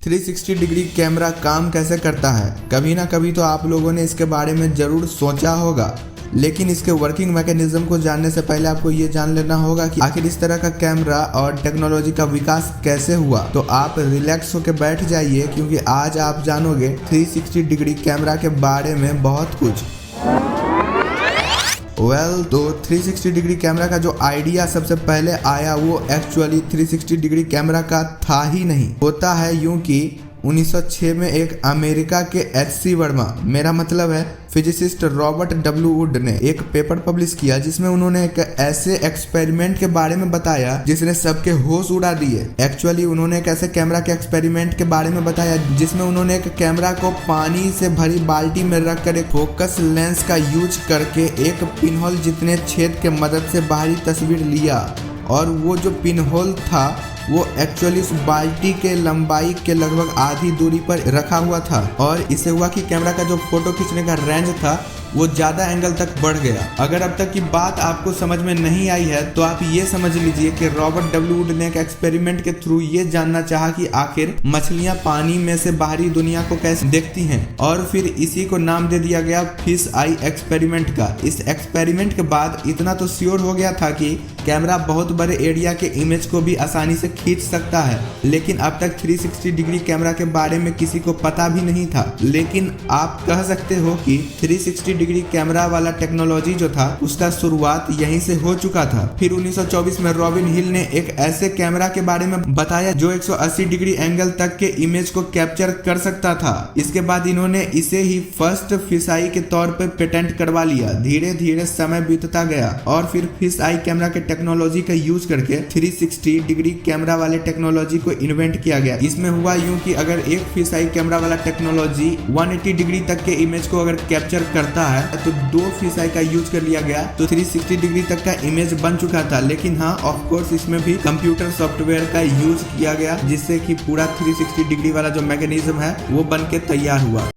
360 degree camera काम कैसे करता है? कभी ना कभी तो आप लोगों ने इसके बारे में ज़रूर सोचा होगा, लेकिन इसके वर्किंग मैकेनिज्म को जानने से पहले आपको ये जान लेना होगा कि आखिर इस तरह का कैमरा और टेक्नोलॉजी का विकास कैसे हुआ। तो आप रिलैक्स होकर बैठ जाइए, क्योंकि आज आप जानोगे 360 डिग्री कैमरा के बारे में बहुत कुछ। तो 360 डिग्री कैमरा का जो आइडिया सबसे पहले आया वो एक्चुअली 360 डिग्री कैमरा का था ही नहीं। होता है यूं कि 1906 में एक अमेरिका के एच.सी. वर्मा, मेरा मतलब है फिजिसिस्ट रॉबर्ट डब्ल्यू वुड ने एक पेपर पब्लिश किया जिसमें उन्होंने एक ऐसे एक्सपेरिमेंट के बारे में बताया जिसने सबके होश उड़ा दिए। एक्चुअली उन्होंने एक ऐसे कैमरा के एक्सपेरिमेंट के बारे में बताया जिसमें उन्होंने एक कैमरा को पानी से भरी बाल्टी में रखकर एक फोकस लेंस का यूज करके एक पिनहोल जितने छेद के मदद से बाहरी तस्वीर लिया, और वो जो पिनहोल था वो एक्चुअली उस बाल्टी के लंबाई के लगभग आधी दूरी पर रखा हुआ था, और इससे हुआ कि कैमरा का जो फोटो खींचने का रेंज था वो ज्यादा एंगल तक बढ़ गया। अगर अब तक की बात आपको समझ में नहीं आई है तो आप ये समझ लीजिए कि रॉबर्ट डब्ल्यू वुड ने एक एक्सपेरिमेंट के थ्रू ये जानना चाहा कि आखिर मछलियां पानी में से बाहरी दुनिया को कैसे देखती हैं, और फिर इसी को नाम दे दिया गया फिश आई एक्सपेरिमेंट का। इस एक्सपेरिमेंट के बाद इतना तो श्योर हो गया था कि कैमरा बहुत बड़े एरिया के इमेज को भी आसानी से खींच सकता है, लेकिन अब तक 360 डिग्री कैमरा के बारे में किसी को पता भी नहीं था। लेकिन आप कह सकते हो कि 360 डिग्री कैमरा वाला टेक्नोलॉजी जो था उसका शुरुआत यहीं से हो चुका था। फिर 1924 में रॉबिन हिल ने एक ऐसे कैमरा के बारे में बताया जो 180 डिग्री एंगल तक के इमेज को कैप्चर कर सकता था। इसके बाद इन्होंने इसे ही फर्स्ट फिश आई के तौर पर पेटेंट करवा लिया। धीरे धीरे समय बीतता गया और फिर फिश आई कैमरा के टेक्नोलॉजी का यूज करके 360 डिग्री कैमरा वाले टेक्नोलॉजी को इन्वेंट किया गया। इसमें हुआ यूं कि अगर एक फिश आई कैमरा वाला टेक्नोलॉजी 180 डिग्री तक के इमेज को अगर कैप्चर करता है तो 2 फिश आई का यूज कर लिया गया तो 360 डिग्री तक का इमेज बन चुका था। लेकिन हाँ, ऑफ कोर्स इसमें भी कंप्यूटर सॉफ्टवेयर का यूज किया गया जिससे कि पूरा 360 डिग्री वाला जो मैकेनिज्म है वो बन के तैयार हुआ।